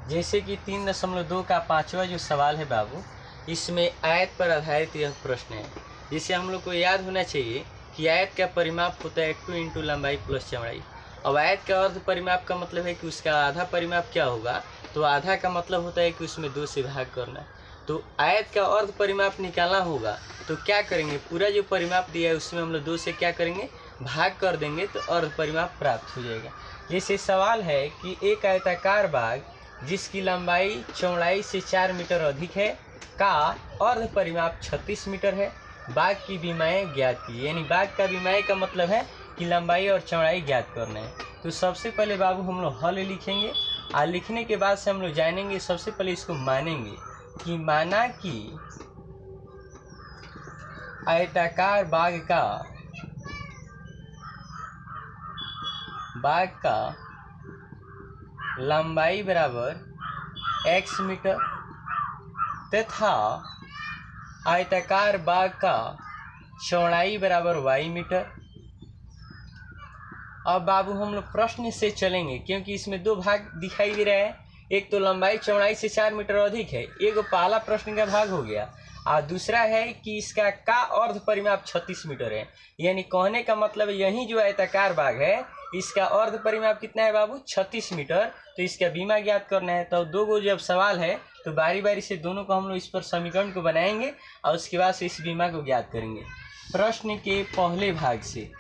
जैसे कि 3.2 का 5वां जो सवाल है बाबू, इसमें आयत पर आधारित यह प्रश्न है। जिसे हम लोग को याद होना चाहिए कि आयत का परिमाप होता है 2 इंटू लंबाई प्लस चौड़ाई। अब आयत का अर्ध परिमाप का मतलब है कि उसका आधा परिमाप क्या होगा, तो आधा का मतलब होता है कि उसमें 2 से भाग करना। तो आयत का अर्ध परिमाप निकालना होगा तो क्या करेंगे, पूरा जो परिमाप दिया है उसमें हम लोग 2 से क्या करेंगे, भाग कर देंगे, तो अर्ध परिमाप प्राप्त हो जाएगा। जैसे सवाल है कि एक आयताकार बाग जिसकी लंबाई चौड़ाई से 4 मीटर अधिक है का अर्ध परिमाप 36 मीटर है। बाग की विमाएँ ज्ञात की, यानी बाग का विमाएँ का मतलब है कि लंबाई और चौड़ाई ज्ञात करना है। तो सबसे पहले बाबू हम लोग हल लिखेंगे और लिखने के बाद से हम लोग जानेंगे, सबसे पहले इसको मानेंगे कि माना कि आयताकार बाग का लंबाई बराबर x मीटर तथा आयताकार बाग का चौड़ाई बराबर y मीटर। अब बाबू हम लोग प्रश्न से चलेंगे क्योंकि इसमें 2 भाग दिखाई दे रहे हैं। एक तो लंबाई चौड़ाई से 4 मीटर अधिक है, एक पहला प्रश्न का भाग हो गया, और दूसरा है कि इसका का अर्ध परिमाप 36 मीटर है। यानी कहने का मतलब यही जो आयताकार बाग है इसका अर्ध परिमाप कितना है बाबू, 36 मीटर। तो इसका बीमा ज्ञात करना है। तो 2 गो जब सवाल है तो बारी बारी से दोनों को हम लोग इस पर समीकरण को बनाएंगे और उसके बाद से इस बीमा को ज्ञात करेंगे। प्रश्न के पहले भाग से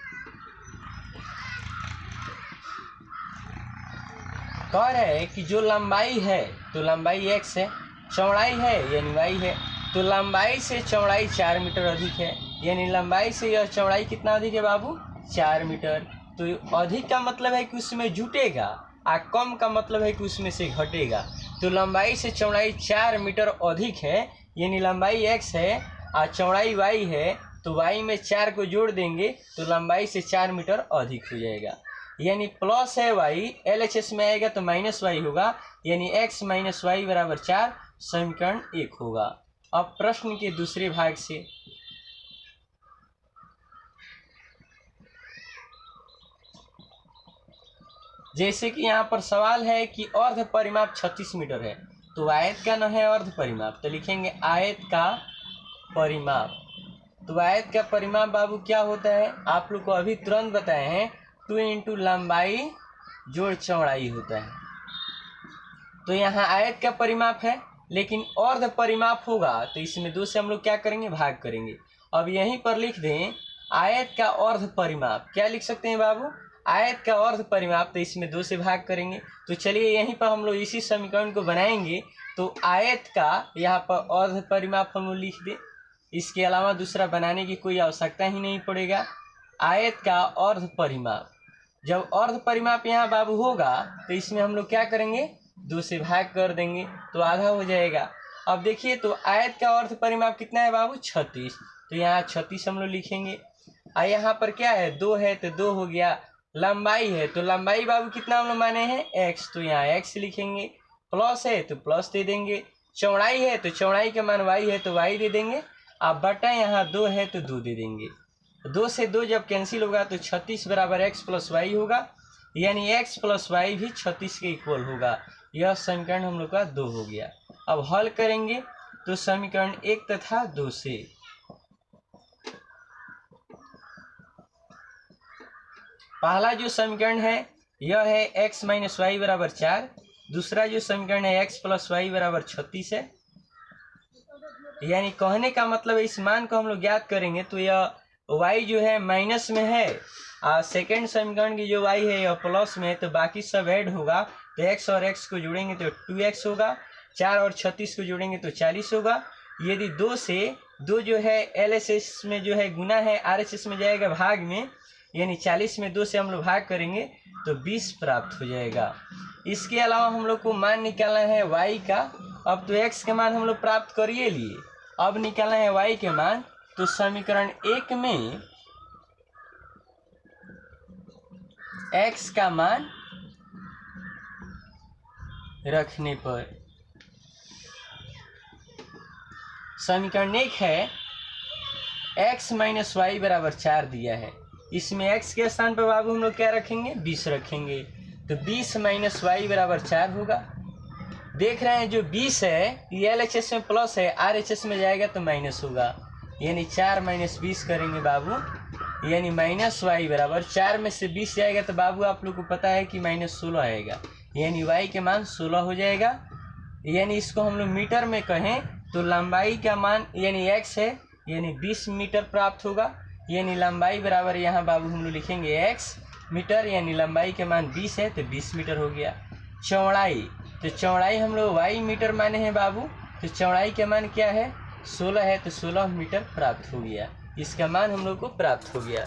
कह रहे हैं कि जो लंबाई है तो लंबाई x है, चौड़ाई है यानी y है। तो लंबाई से चौड़ाई 4 मीटर अधिक है, यानी लंबाई से यह चौड़ाई कितना अधिक है बाबू, 4 मीटर। तो अधिक का मतलब है कि उसमें जुटेगा और कम का मतलब है कि उसमें से घटेगा। तो लंबाई से चौड़ाई 4 मीटर अधिक है, यानी लंबाई x है और चौड़ाई y है। तो y में 4 को जोड़ देंगे तो लंबाई से 4 मीटर अधिक हो जाएगा। यानी प्लस है y, LHS में आएगा तो माइनस y होगा, यानी x माइनस वाई बराबर 4, समीकरण 1 होगा। अब प्रश्न के दूसरे भाग से जैसे कि यहाँ पर सवाल है कि अर्ध परिमाप 36 मीटर है, तो आयत का न है अर्ध परिमाप, तो लिखेंगे आयत का परिमाप। तो आयत का परिमाप बाबू क्या होता है, आप लोग को अभी तुरंत बताए हैं, 2 इंटू लंबाई जोड़ चौड़ाई होता है। तो यहाँ आयत का परिमाप है, लेकिन अर्ध परिमाप होगा तो इसमें 2 से हम लोग क्या करेंगे, भाग करेंगे। अब यहीं पर लिख दें आयत का अर्ध परिमाप, क्या लिख सकते हैं बाबू, आयत का अर्ध परिमाप, तो इसमें 2 से भाग करेंगे। तो चलिए यहीं पर हम लोग इसी समीकरण को बनाएंगे। तो आयत का यहाँ पर अर्ध परिमाप हम लोग लिख दें, इसके अलावा दूसरा बनाने की कोई आवश्यकता ही नहीं पड़ेगा। आयत का अर्ध परिमाप, जब अर्ध परिमाप यहाँ बाबू होगा तो इसमें हम लोग क्या करेंगे, 2 से भाग कर देंगे तो आधा हो जाएगा। अब देखिए तो आयत का अर्ध परिमाप कितना है बाबू, 36, तो यहाँ 36 हम लोग लिखेंगे। और यहाँ पर क्या है, 2 है तो 2 हो गया। लंबाई है तो लंबाई बाबू कितना हम लोग माने हैं, x, तो यहाँ x लिखेंगे। प्लस है तो प्लस दे देंगे। चौड़ाई है तो चौड़ाई के मान y है तो y दे देंगे। अब बटा यहाँ 2 है तो 2 दे देंगे। 2 से 2 जब कैंसिल होगा तो 36 बराबर x प्लस वाई होगा, यानी x प्लस वाई भी 36 के इक्वल होगा। यह समीकरण हम लोग का 2 हो गया। अब हल करेंगे तो समीकरण 1 तथा 2 से पहला जो समीकरण है यह है x माइनस वाई बराबर 4, दूसरा जो समीकरण है x प्लस वाई बराबर 36 है। यानी कहने का मतलब इस मान को हम लोग ज्ञात करेंगे तो यह y जो है माइनस में है और सेकेंड समीकरण की जो y है यह प्लस में है, तो बाकी सब ऐड होगा तो x और x को जोड़ेंगे तो 2x होगा, 4 और 36 को जोड़ेंगे तो 40 होगा। यदि 2 से 2 जो है LHS में जो है गुना है, RHS में जाएगा भाग में, यानी 40 में 2 से हम लोग भाग करेंगे तो 20 प्राप्त हो जाएगा। इसके अलावा हम लोग को मान निकालना है y का। अब तो x के मान हम लोग प्राप्त कर ही लिए, अब निकालना है y के मान। तो समीकरण 1 में x का मान रखने पर समीकरण 1 है x माइनस वाई बराबर 4 दिया है, इसमें x के स्थान पर बाबू हम लोग क्या रखेंगे, 20 रखेंगे। तो 20 माइनस वाई बराबर 4 होगा। देख रहे हैं जो 20 है ये LHS में प्लस है, RHS में जाएगा तो माइनस होगा, यानी 4 - 20 करेंगे बाबू, यानी -y बराबर 4 में से 20 जाएगा तो बाबू आप लोग को पता है कि -16 आएगा, यानी y के मान 16 हो जाएगा। यानी इसको हम लोग मीटर में कहें तो लंबाई का मान यानी x है, यानी 20 मीटर प्राप्त होगा, यानी लंबाई बराबर यहाँ बाबू हम लोग लिखेंगे x मीटर, यानी लंबाई के मान 20 है तो 20 मीटर हो गया। चौड़ाई, तो चौड़ाई हम लोग y मीटर माने हैं बाबू, तो चौड़ाई का मान क्या है 16 है तो 16 मीटर प्राप्त हो गया, इसका मान हम लोग को प्राप्त हो गया।